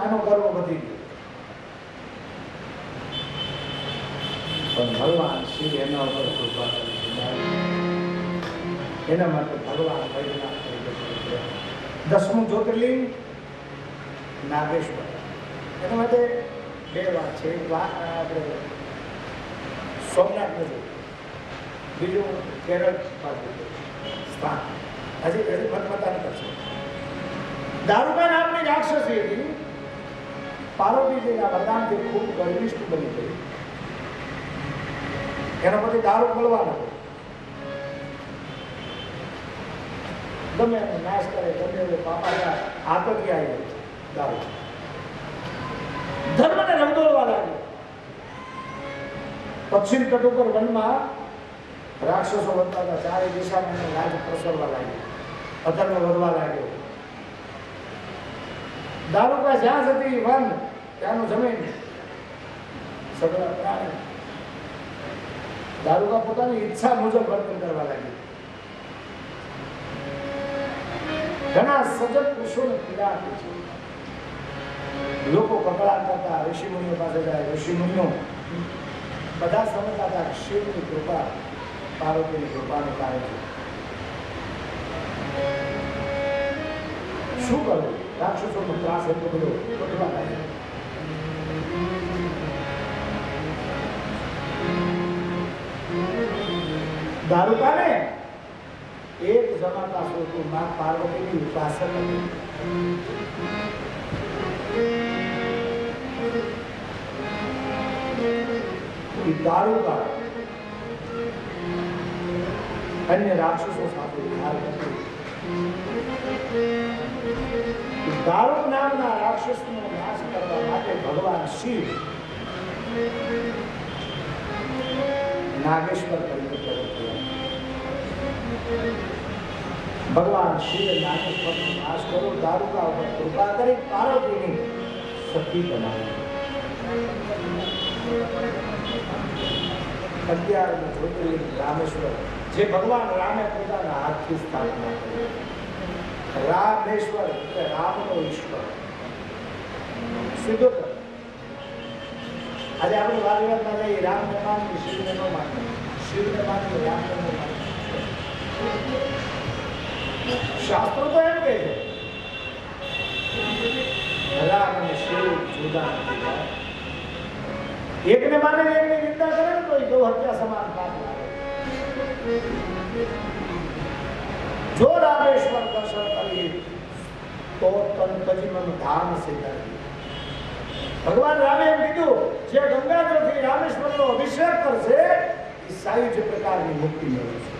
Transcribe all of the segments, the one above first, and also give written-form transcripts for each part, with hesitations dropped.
આનો ગર્વ વધી ગયો, પણ ભગવાન શિવ એના ઉપર કૃપા કરી. એના માટે ભગવાન ભૈરવનાથ તરીકે 10મું જ્યોતિર્લિંગ નાગેશ્વર. એના માટે બે વાત છે. એક વાત આપણે સોમનાથ નજીક, બીજું કેરળ બાજુ સ્થાન. હજી મતમતા નથી કરશે. દારૂકા નામની રાક્ષસી હતી. પાર્વતીજીના વરદાનથી ખૂબ ગર્વિષ્ઠ બની ગઈ. એના પછી દારૂ મળવાનો ગમે એનો નાશ કરે, ગમે એ પાપા આતંકી આવી દારૂ ધર્મને રંગોળવા લાગ્યો. પશ્ચિમ તટ ઉપર વનમાં રાક્ષસો વધતા હતા. ચારે દિશામાં એનો રાજ પ્રસરવા લાગ્યો, અધર્મ વધવા લાગ્યો. દારૂકા જ્યાં જતી વન ત્યાંનું જમીન સગળા પ્રાણી. દારૂકા પોતાની ઈચ્છા મુજબ વર્તન કરવા લાગી. ઘણા સજગ પુરુષોને પીડા આપી છે. લોકો કકળાટ કરતા ઋષિમુનિઓ પાસે જાય. ઋષિમુનિઓ બધા સમજતા હતા શિવની કૃપા, પાર્વતીની કૃપાનું કાર્ય છે. શું કરવું? રાક્ષસોનો ત્રાસ એટલો બધો વધવા લાગ્યો. દારૂકાને એક જમાતા સુધી માં પાર્વતીની ઉપાસક હતી. દારૂકા અન્ય રાક્ષસો સાથે વિહાર કરતી. દારૂક નામના રાક્ષસનો નાશ કરવા માટે ભગવાન શિવ નાગેશ્વર તરીકે પ્રગટ થયા. ભગવાન શિવ નાગેશ્વરનો નાશ કરો, દારૂકા ઉપર કૃપા કરી પાર્વતીની સતી બનાવી. 11મું જ્યોતિર્લિંગ રામેશ્વર, જે ભગવાન રામે પોતાના હાથથી સ્થાપના કરી. રામેશ્વર એટલે રામનો ઈશ્વર. સીધો આજે આપણે વાદવિવાદમાં લઈએ, રામને માનીએ, શિવને ન માનીએ, શિવને માનીએ, રામને ન માનીએ. શાસ્ત્રો તો એમ કહે છે રામ અને શિવ જુદા નથી. એકને માને એકની નિંદા કરે ને તો એ ગૌ હત્યા સમાન પાપ લાગે. જો રામેશ્વર દર્શન કરી તો તન તજીમન ધામ સિદ્ધાય. ભગવાન રામે એમ કીધું, જે ગંગાજળથી રામેશ્વરનો અભિષેક કરશે એ સાયુજ્ય પ્રકારની મુક્તિ મેળવશે.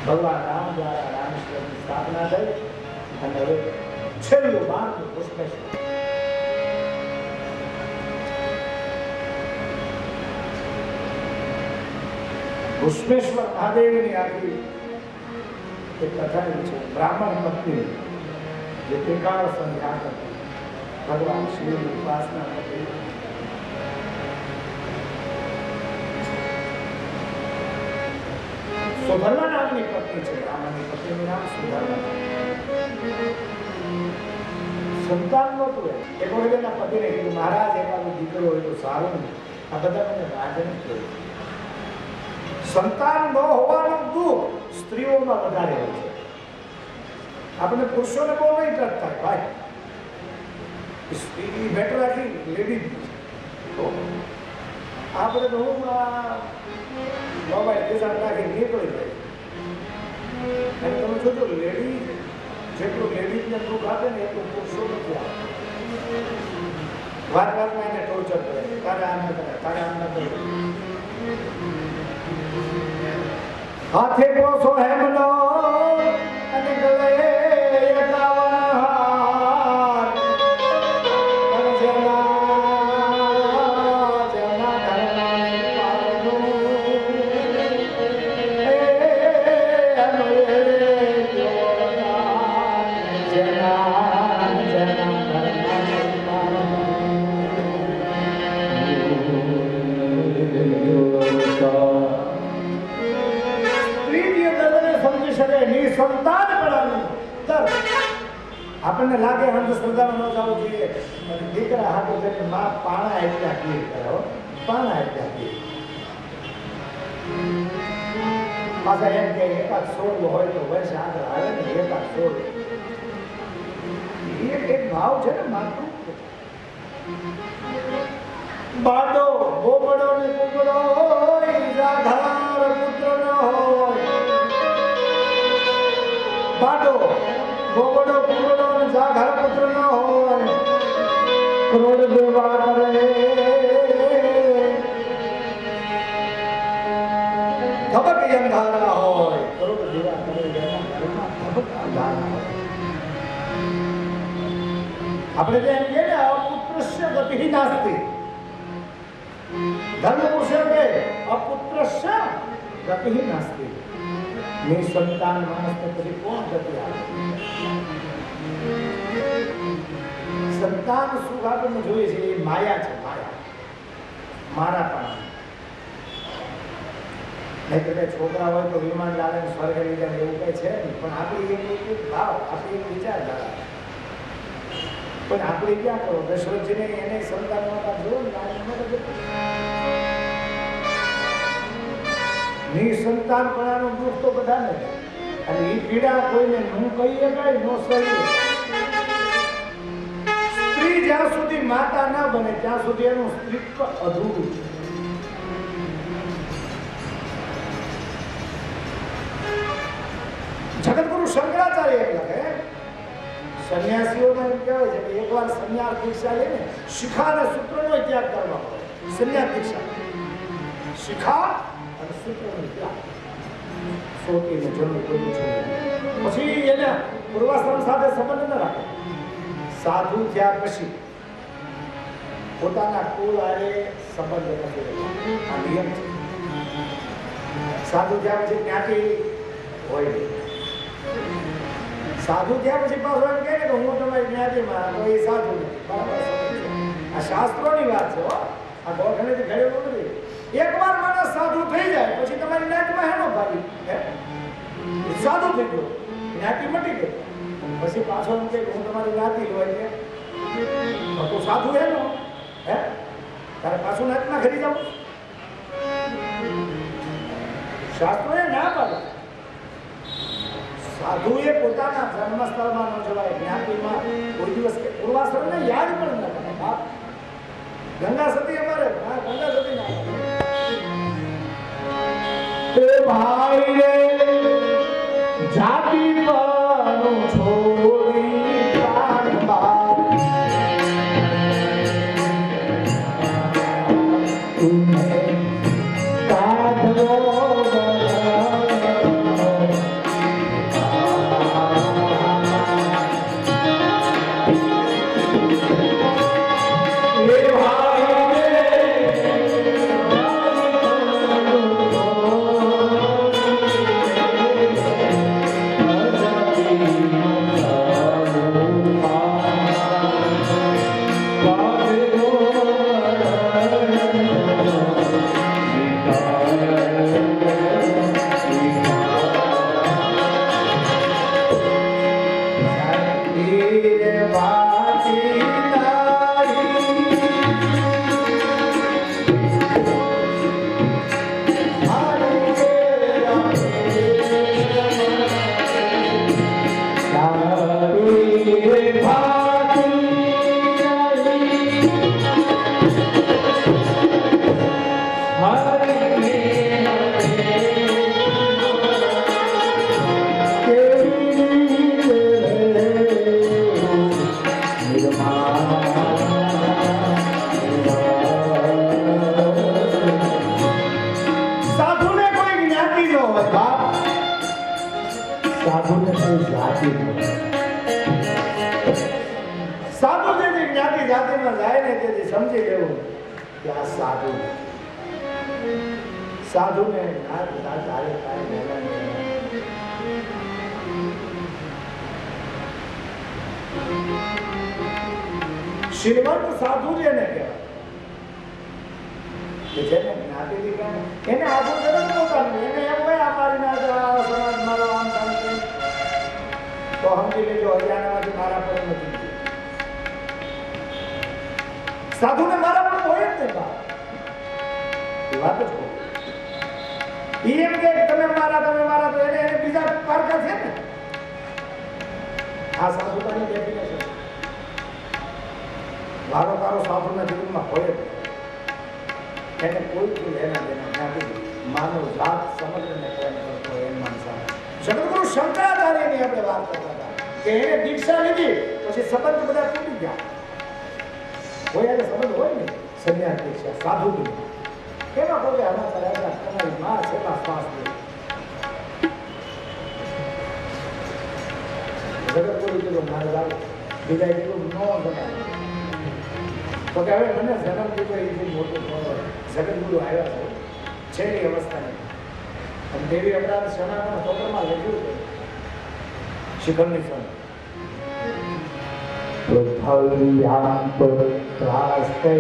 ભગવાન રામ દ્વારા રામેશ્વરની સ્થાપના થઈ અને હવે છેલ્લું માર્ગ પુષ્પેશ્વર. પુષ્પેશ્વર મહાદેવની આખી એક કથા છે. બ્રાહ્મણ પત્ની જે ત્રિકાળ સંધ્યા કરતી, ભગવાન શિવની ઉપાસના કરતી. સુધર્મા નામની પત્ની છે. બ્રાહ્મણની પત્નીનું નામ સુધર્મા. સંતાન નહોતું. એક વખત એના પતિને કીધું, મહારાજ એકાદો દીકરો હોય તો સારું ને, આ બધા મને રાજન કહ્યું. સંતાન ન હોવાનું દુઃખ સ્ત્રીઓમાં વધારે હોય છે. આપણે પુરુષોને બહુ નહીં ટકતા ભાઈ. સ્ત્રી બેટર આટલી લેડી તો આપણે તો હું મોબાઈલ ખિસ્સા રાખી નીકળી જાય. અને તમે જોજો, લેડી જેટલું લેડીઝને દુઃખ આપે ને એટલું પુરુષો નથી આપે. વાતમાં એને ટોર્ચર કરે, તારે આમ ન કરે, તારે આમ ન કરે. હાથે પોસો હેમલો અને ગલે એકાવન હાર. અને જેના ધર્માને પારનું એ અનુરે જોરદાર. જેના ધર્માને પારનું સમજી શકે આપણને લાગે અંધશ્રદ્ધામાં ન જવું જોઈએ. દીકરા હાથો કરીને માં પાણા એટલા ક્લિયર કરાવો, પાણા એટલા ક્લિયર. પાછા એમ કે એકાદ છોડવો હોય તો વર્ષ આગળ આવે ને એકાદ છોડ એક ભાવ છે ને માતૃ. બાડો બોબડો ને કુકડો હોય, રાધાર પુત્ર ન હોય. બાડો બોબડો કુકડો ને રાધાર પુત્ર ન હોય. કરોડ દેવા કરે ધબક અંધારા હોય. કરોડ દેવા કરે એના ઘરમાં ધબક અંધારા હોય. આપણે તો એમ કહીએ ને અપુત્રસ્ય ગતિ નાસ્તિ. ધર્મ પુરુષો કે અપુત્રસ્ય ગતિ નાસ્તિ. નિસંતાન માણસને પછી કોણ ગતિ આવે? સંતાન સુખ આપણને જોઈએ છે એ માયા છે, માયા મારા પણ. નહીં તો છોકરા હોય તો વિમાન લાવે સ્વર્ગ લઈ જાય એવું કઈ છે નહીં. પણ આપણી એક ભાવ, આપણી એક વિચારધારા. પણ આપણે ક્યાં કરો? દશરથજીને એને સંતાન નહોતા જોયું ને નિસંતાનપણાનું દુઃખ તો બધાને. અને એ પીડા કોઈને ન કહીએ કાંઈ ન સહીએ. સ્ત્રી જ્યાં સુધી માતા ના બને ત્યાં સુધી એનું સ્ત્રીત્વ અધૂરું છે. જગતગુરુ શંકરાચાર્ય એમ લખે, સંન્યાસીઓને એમ કહેવાય છે કે એકવાર સંન્યાસ દીક્ષા લઈને શિખા અને સૂત્રનો ત્યાગ કરવા પડે. સંન્યાસ દીક્ષા શિખા અને સૂત્રનો ત્યાગ સોટીને જરૂર કોઈ છોડે. પછી એને પૂર્વાશ્રમ સાથે સંબંધ ન રાખે. સાધુ થયા પછી પોતાના કુળ આરે સંબંધ નથી રહેતા. આ નિયમ છે. સાધુ થયા પછી જ્ઞાતિ હોય નહીં. સાધુ થયા પછી પાછો એમ કહે કે હું તમારી જ્ઞાતિમાં, તો એ સાધુ નથી. આ શાસ્ત્રોની વાત છે. આ ગોઠણેથી ઘડેલું નથી. એકવાર માણસ સાધુ થઈ જાય પછી તમારી જ્ઞાતિમાં હેનો ભાગી સાધુ થઈ ગયો, જ્ઞાતિ મટી ગઈ. પછી પાછો એમ કે હું તમારી જ્ઞાતિ હોય છે તો સાધુ એનો હે તારે પાછું જ્ઞાતિમાં ઘરી જાવ. શાસ્ત્રોએ ના પાડે. સાધુએ પોતાના જન્મસ્થળમાં ન જવાય, જ્ઞાતિમાં કોઈ દિવસ પૂર્વાશ્રમને યાદ પણ ન કરે. ગંગા સતી અમારે ગંગા સતી ના ભાઈ રે જાતિ પર છોડી કાઢવા તુમે કાઢવો સાધુ જે જ્ઞાતિ જાતિમાં જાય ને તેથી સમજી લેવું કે આ સાધુ સાધુને નાથ ચાલે કાંઈ શ્રીમંત સાધુ જેને કહેવાય કે જેને જ્ઞાતિથી કહેવાય એને આખું જગત પોતાનું. એને એમ હોય આ મારી ના સમાજ મારો આમ કામ તો સમજી લેજો હરિયાણામાંથી મારા પર નથી. સાધુને મારા પર હોય જ નહીં. એ વાત જ કહું. એમ કે તમે મારા તો એને બીજા પારકા છે ને. આ સાધુતાની ડેફિનેશન. વારો કારો સાધુના જીવનમાં હોય જ એને કોઈ લેના દેના નથી. માનવ જાત સમગ્રને પ્રેમ કરતો એમ માનસા. જગતગુરુ શંકરાચાર્યની આપણે વાત કરતા હતા કે એને દીક્ષા લીધી પછી સંબંધ બધા તૂટી ગયા. કોઈ આજે સંબંધ હોય ને સંન્યાસ દીક્ષા સાધુ દીક્ષા કેમાં કોઈ આના કરાયેલા તમારી માં છેલ્લા શ્વાસ લે. જગતગુરુ કીધું મારે જાવ બીજા કીધું ન ગણાય તો કે હવે મને જન્મ દીધો એ મોટું જગતગુરુ આવ્યા છે છેલ્લી અવસ્થાની. અને દેવી અપરાધ સનાતન સ્તોત્રમાં લખ્યું છે શિખરની સન પૃથ્વ્યામ પુત્રાસ્તે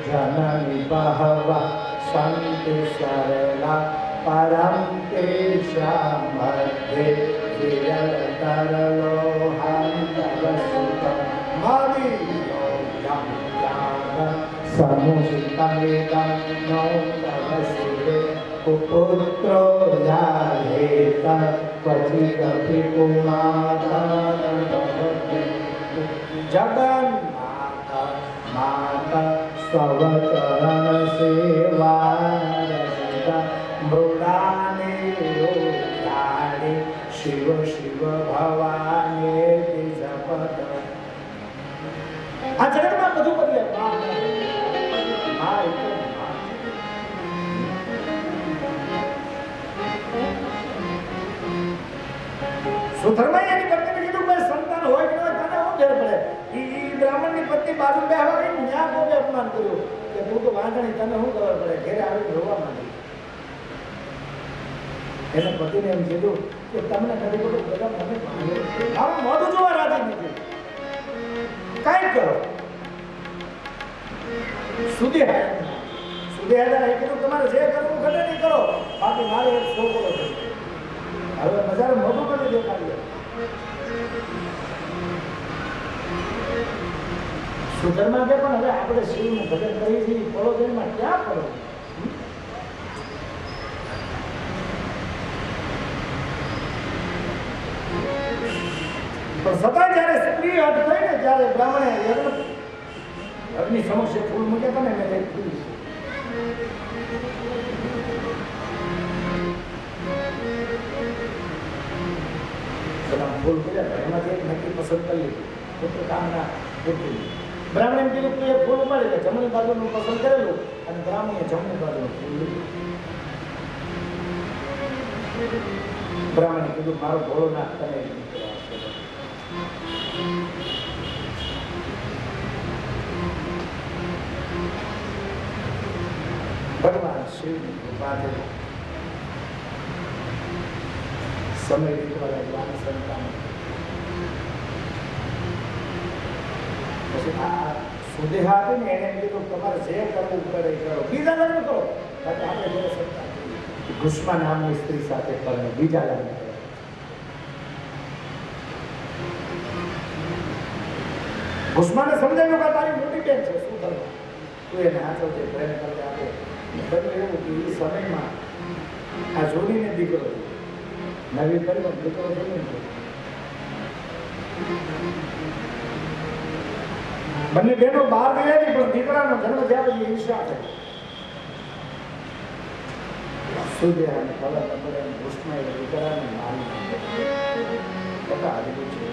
જનની બહવા શાંતિ સરલા પરમ તેષાં મધ્યે વિરલ તરલોહાં તવ સુતં મદિયો યમ યાગ સમુષિતમિદં નો તવ શિવે પુત્રો જાયેત ક્વચિદપि પુમાતા જગન્માતા માતા સ્વચરણ સેવા મૃડાને રોગાને શિવ શિવ ભવાને જપત. આ જગતમાં બધું બદલે સુધર્મા એની પત્નીને કીધું ભાઈ સંતાન હોય કે તને શું ફેર પડે. ઈ બ્રાહ્મણની પત્ની બાજુ બેહવા ગઈ ન્યા કોકે અપમાન કર્યું કે તું તો વાંધણી તને શું ખબર પડે. ઘરે આવીને રોવા માંડી. એને પતિને એમ કીધું કે તમને કદી બધું બધા મને મારું મોઢું જોવા રાજી નથી. કાંઈ કરો સુધી હાજર એ કીધું તમારે જે કરવું ખરે નહીં કરો બાકી મારે એક છોકરો છે. હવે બજાર મોટું કરી દેખાડીએ. સુધર્મા કે પણ હવે આપણે શિવનું ભજન કરીએ છીએ પરોજનમાં ક્યાં કરો. પણ છતાં જયારે સ્ત્રી હટ થઈ ને ત્યારે બ્રાહ્મણે અગ્નિ સમક્ષ ફૂલ મૂક્યા હતા ને મેં એક ફૂલ ફૂલ કર્યા એમાંથી એક નક્કી પસંદ કરી લીધું કામના બ્રાહ્મણે એમ કીધું તું એક ફૂલ ઉપાડી લે. જમણી બાજુનું પસંદ કરેલું અને બ્રાહ્મણે જમણી બાજુનું ફૂલ લીધું. બ્રાહ્મણે કીધું મારો ભોળો નાખ તને ભગવાન શિવની કૃપાથી સમય લીધવાના જ્ઞાન સંતાન પછી આ સુદેહા હતી ને એને કીધું તમારે જે કરવું કરે કરો બીજા લગ્ન કરો બાકી આપણે જોડે સંતાન ઘુષ્મા નામની સ્ત્રી સાથે પરણે બીજા લગ્ન કરે. ઘુષ્માને સમજાવ્યું કે તારી મોટી બેન છે શું કરવું તું એને હાથો છે પ્રેમ કરતા આપે. બધું એવું કે એ સમયમાં આ જોડીને દીકરો નવી કર્યો દીકરો જોડીને બંને બહેનો બહાર ગયા નહીં પણ દીકરાનો જન્મ થયા પછી ઈર્ષા થઈ. સુદેહાને ખબર પડે ઘુષ્માએ દીકરાને મારી છે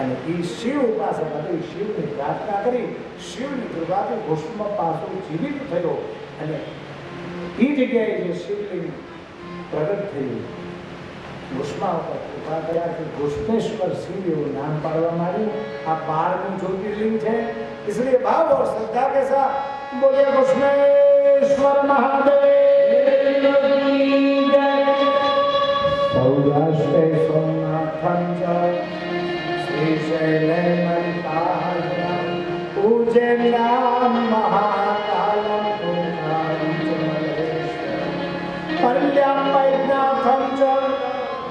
અને એ શિવ ઉપાસક હતો. શિવની પ્રાર્થના કરી શિવની કૃપાથી ઘુષ્મ પાસો જીવિત થયો અને એ જગ્યાએ જે શિવલિંગ પ્રગટ થયું ઘુષ્મા ઉપર કૃપા કર્યાથી ઘુષ્મેશ્વર શિવ એવું નામ પાડવામાં આવ્યું. આ 12મું જ્યોતિર્લિંગ છે. इसलिए भाव और श्रद्धा के साथ बोले घुष्मेश्वर महादेव सौराष्ट्र सोमनाथं च श्रीशैले मल्लिकार्जुनं उज्जैन्यां महाकालं पर्यां वैद्यनाथं च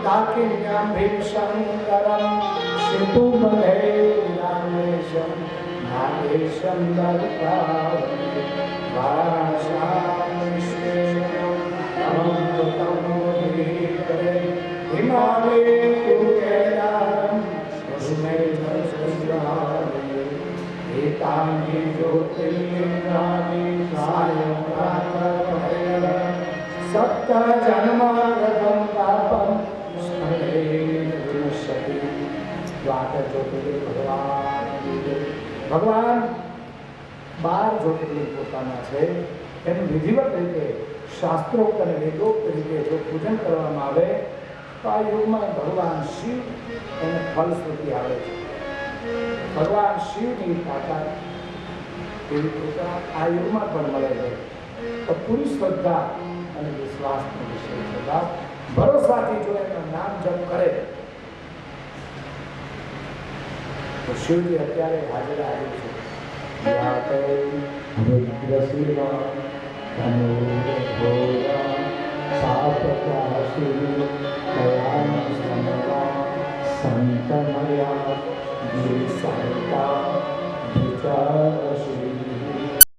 दाकिन्यां भीमशङ्करं सेतु बंधे रामेशम नागेशम दर्पावने वाराणस्याम विश्वेश्वरम तमं करे हिमालय कैलारम वसुमेधर संग्रहालय एतानि ज्योतिर्लिंगानि सायं प्रातः सप्त जन्मार्गं पापं स्मरेन्नशति द्वादश ज्योतिर्लिंग भगवान 12 જ્યોતિર્લિંગ પોતાના છે એનું વિધિવત રીતે શાસ્ત્રોક્ત અને વેદોક્ત રીતે જો પૂજન કરવામાં આવે તો આ યુગમાં ભગવાન શિવ એને ફલશ્રુતિ આવે છે. ભગવાન શિવની તાકાત એવી કૃપા આ યુગમાં પણ મળે છે. તો પૂરી શ્રદ્ધા અને વિશ્વાસનો વિષય છે. ભરોસાથી જો એનું નામ જપ કરે તો શિવજી અત્યારે હાજર છે. રુદ્રશિવા તનોભોગા સાપકાશી